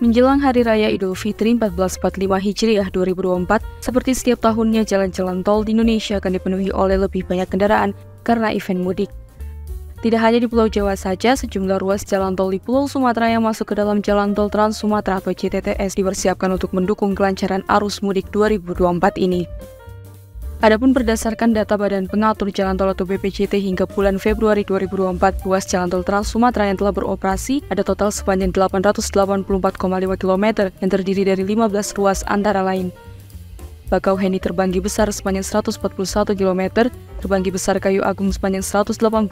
Menjelang Hari Raya Idul Fitri 1445 Hijriah 2024, seperti setiap tahunnya jalan-jalan tol di Indonesia akan dipenuhi oleh lebih banyak kendaraan karena event mudik. Tidak hanya di Pulau Jawa saja, sejumlah ruas jalan tol di Pulau Sumatera yang masuk ke dalam Jalan Tol Trans Sumatera atau JTTS dipersiapkan untuk mendukung kelancaran arus mudik 2024 ini. Adapun berdasarkan data Badan Pengatur Jalan Tol atau BPJT hingga bulan Februari 2024, ruas Jalan Tol Trans Sumatera yang telah beroperasi ada total sepanjang 884,5 km yang terdiri dari 15 ruas antara lain: Bakauheni Terbanggi Besar sepanjang 141 km, Terbanggi Besar Kayu Agung sepanjang 189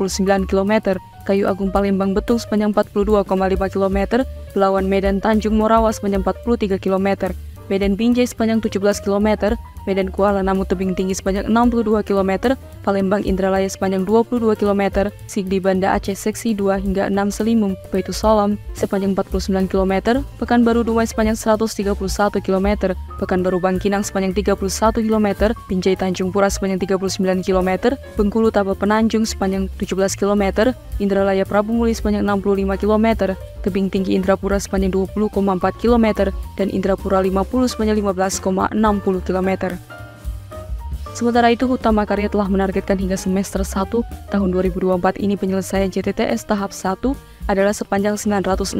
km, Kayu Agung Palembang Betung sepanjang 42,5 km, Belawan Medan Tanjung Morawa sepanjang 43 km, Medan Binjai sepanjang 17 km, Medan Kuala Namu Tebing Tinggi sepanjang 62 km, Palembang Indralaya sepanjang 22 km, Sigdi Banda Aceh Seksi 2 hingga 6 Selimum, Baitu Solam sepanjang 49 km, Pekanbaru Dumai sepanjang 131 km, Pekanbaru Bangkinang sepanjang 31 km, Binjai Tanjung Pura sepanjang 39 km, Bengkulu Taba Penanjung sepanjang 17 km, Indralaya Prabu Muli sepanjang 65 km, Tebing Tinggi Indrapura sepanjang 20,4 km, dan Indrapura 50 sepanjang 15,60 km. Sementara itu, Hutama Karya telah menargetkan hingga semester 1 tahun 2024 ini penyelesaian JTTS tahap 1 adalah sepanjang 965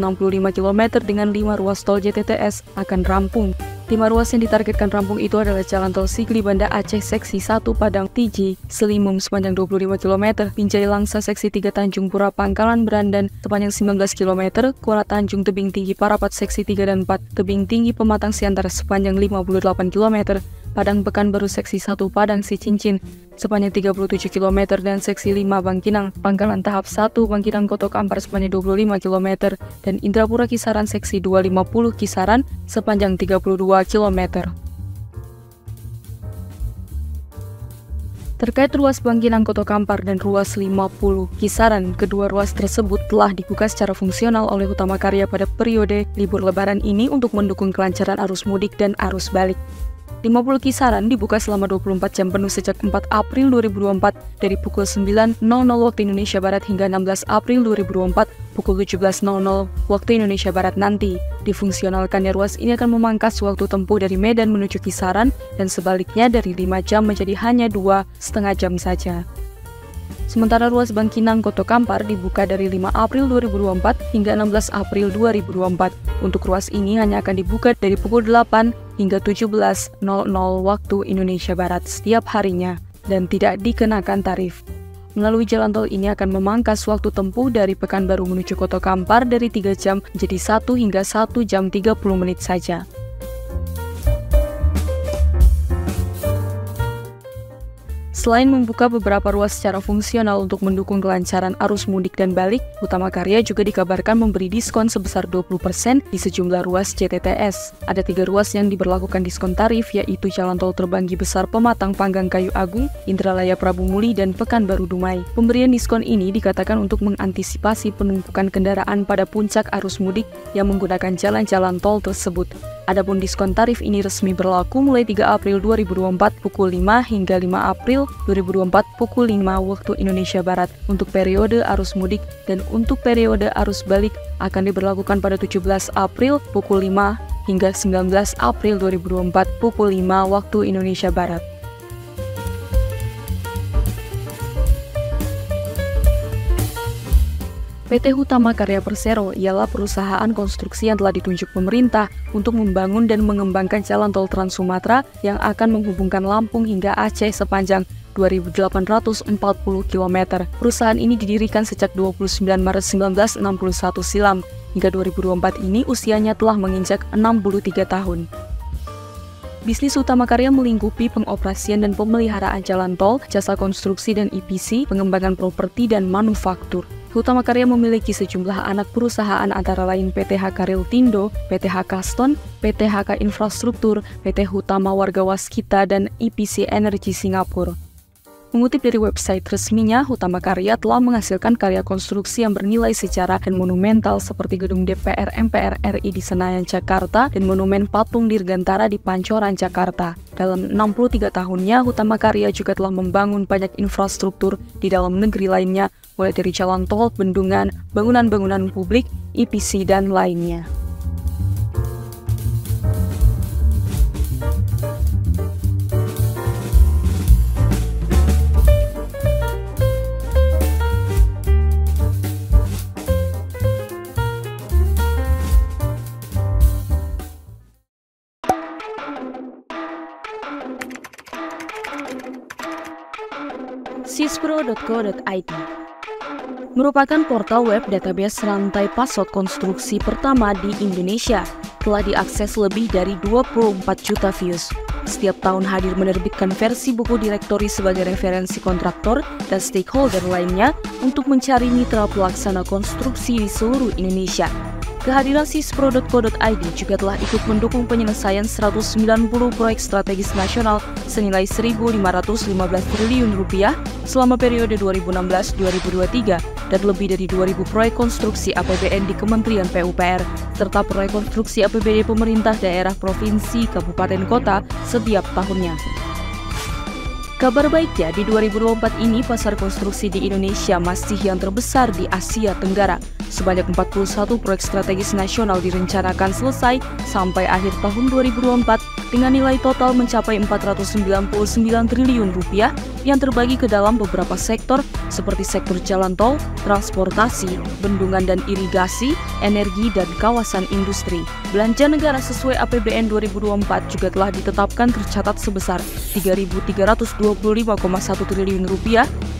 km dengan 5 ruas tol JTTS akan rampung. 5 ruas yang ditargetkan rampung itu adalah Jalan Tol Sigli Banda Aceh Seksi 1 Padang Tiji Selimum sepanjang 25 km, Binjai Langsa Seksi 3 Tanjung Pura Pangkalan Berandan sepanjang 19 km, Kuala Tanjung Tebing Tinggi Parapat Seksi 3 dan 4, Tebing Tinggi Pematang Siantar sepanjang 58 km, Padang Pekanbaru Seksi 1 Padang Si Cincin sepanjang 37 km, dan Seksi 5 Bangkinang Pangkalan Tahap 1 Bangkinang Koto Kampar sepanjang 25 km, dan Indrapura Kisaran Seksi 250 Kisaran sepanjang 32 km. Terkait ruas Bangkinang Koto Kampar dan ruas 50 Kisaran, kedua ruas tersebut telah dibuka secara fungsional oleh Hutama Karya pada periode libur lebaran ini untuk mendukung kelancaran arus mudik dan arus balik. 50 Kisaran dibuka selama 24 jam penuh sejak 4 April 2024 dari pukul 9.00 waktu Indonesia Barat hingga 16 April 2024 pukul 17.00 waktu Indonesia Barat nanti. Difungsionalkannya ruas ini akan memangkas waktu tempuh dari Medan menuju Kisaran dan sebaliknya dari 5 jam menjadi hanya 2,5 jam saja. Sementara ruas Bangkinang Koto Kampar dibuka dari 5 April 2024 hingga 16 April 2024. Untuk ruas ini hanya akan dibuka dari pukul 8 hingga 17.00 waktu Indonesia Barat setiap harinya dan tidak dikenakan tarif. Melalui jalan tol ini akan memangkas waktu tempuh dari Pekanbaru menuju Koto Kampar dari 3 jam menjadi 1 hingga 1 jam 30 menit saja. Selain membuka beberapa ruas secara fungsional untuk mendukung kelancaran arus mudik dan balik, Hutama Karya juga dikabarkan memberi diskon sebesar 20% di sejumlah ruas JTTS. Ada 3 ruas yang diberlakukan diskon tarif, yaitu Jalan Tol Terbanggi Besar Pematang Panggang Kayu Agung, Indralaya Prabu Muli, dan Pekanbaru Dumai. Pemberian diskon ini dikatakan untuk mengantisipasi penumpukan kendaraan pada puncak arus mudik yang menggunakan jalan-jalan tol tersebut. Adapun diskon tarif ini resmi berlaku mulai 3 April 2024 pukul 5 hingga 5 April 2024 pukul 5 waktu Indonesia Barat untuk periode arus mudik, dan untuk periode arus balik akan diberlakukan pada 17 April pukul 5 hingga 19 April 2024 pukul 5 waktu Indonesia Barat. PT Hutama Karya Persero ialah perusahaan konstruksi yang telah ditunjuk pemerintah untuk membangun dan mengembangkan jalan tol Trans Sumatera yang akan menghubungkan Lampung hingga Aceh sepanjang 2.840 km. Perusahaan ini didirikan sejak 29 Maret 1961 silam. Hingga 2024 ini usianya telah menginjak 63 tahun. Bisnis Hutama Karya melingkupi pengoperasian dan pemeliharaan jalan tol, jasa konstruksi dan EPC, pengembangan properti dan manufaktur. Hutama Karya memiliki sejumlah anak perusahaan antara lain PT HK Riltindo, PT HK Stone, PT HK Infrastruktur, PT Hutama Warga Waskita, dan EPC Energi Singapura. Mengutip dari website resminya, Hutama Karya telah menghasilkan karya konstruksi yang bernilai sejarah dan monumental seperti gedung DPR MPR RI di Senayan, Jakarta, dan monumen patung Dirgantara di Pancoran, Jakarta. Dalam 63 tahunnya, Hutama Karya juga telah membangun banyak infrastruktur di dalam negeri lainnya, mulai dari jalan tol, bendungan, bangunan-bangunan publik, EPC, dan lainnya. sispro.co.id merupakan portal web database rantai password konstruksi pertama di Indonesia. Telah diakses lebih dari 24 juta views. Setiap tahun hadir menerbitkan versi buku direktori sebagai referensi kontraktor dan stakeholder lainnya untuk mencari mitra pelaksana konstruksi di seluruh Indonesia. Kehadiran sispro.co.id juga telah ikut mendukung penyelesaian 190 proyek strategis nasional senilai Rp1.515 triliun selama periode 2016-2023 dan lebih dari 2.000 proyek konstruksi APBN di Kementerian PUPR serta proyek konstruksi APBD pemerintah daerah, provinsi, kabupaten, kota setiap tahunnya. Kabar baiknya, di 2024 ini pasar konstruksi di Indonesia masih yang terbesar di Asia Tenggara. Sebanyak 41 proyek strategis nasional direncanakan selesai sampai akhir tahun 2024 dengan nilai total mencapai Rp499 triliun yang terbagi ke dalam beberapa sektor seperti sektor jalan tol, transportasi, bendungan dan irigasi, energi, dan kawasan industri. Belanja negara sesuai APBN 2024 juga telah ditetapkan tercatat sebesar Rp3.325,1 triliun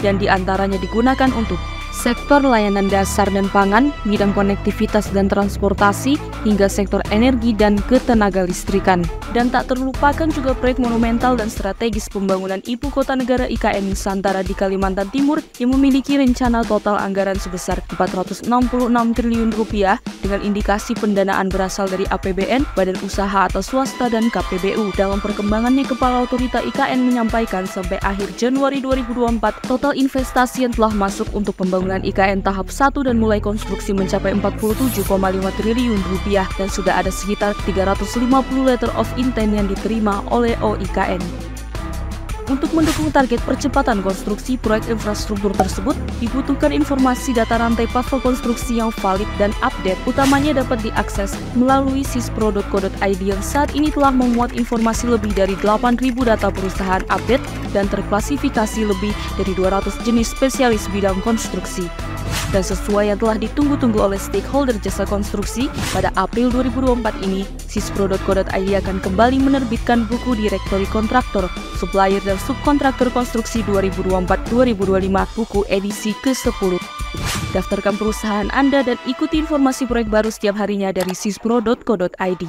dan diantaranya digunakan untuk sektor layanan dasar dan pangan, bidang konektivitas dan transportasi, hingga sektor energi dan ketenaga listrikan. Dan tak terlupakan juga proyek monumental dan strategis pembangunan Ibu Kota Negara IKN Nusantara di Kalimantan Timur yang memiliki rencana total anggaran sebesar Rp466 triliun dengan indikasi pendanaan berasal dari APBN, badan usaha atau swasta, dan KPBU. Dalam perkembangannya, Kepala Otorita IKN menyampaikan sampai akhir Januari 2024, total investasi yang telah masuk untuk pembangunan IKN tahap 1 dan mulai konstruksi mencapai Rp47,5 triliun dan sudah ada sekitar 350 letter of intent yang diterima oleh OIKN. Untuk mendukung target percepatan konstruksi proyek infrastruktur tersebut, dibutuhkan informasi data rantai password konstruksi yang valid dan update. Utamanya dapat diakses melalui sispro.co.id yang saat ini telah memuat informasi lebih dari 8.000 data perusahaan update dan terklasifikasi lebih dari 200 jenis spesialis bidang konstruksi. Dan sesuai yang telah ditunggu-tunggu oleh stakeholder jasa konstruksi, pada April 2024 ini, sispro.co.id akan kembali menerbitkan buku direktori kontraktor, supplier, dan subkontraktor konstruksi 2024-2025, buku edisi ke-10. Daftarkan perusahaan Anda dan ikuti informasi proyek baru setiap harinya dari sispro.co.id.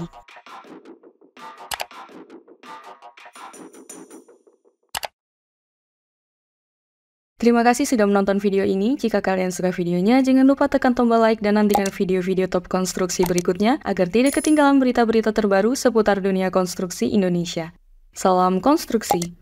Terima kasih sudah menonton video ini. Jika kalian suka videonya, jangan lupa tekan tombol like dan nantikan video-video top konstruksi berikutnya agar tidak ketinggalan berita-berita terbaru seputar dunia konstruksi Indonesia. Salam konstruksi!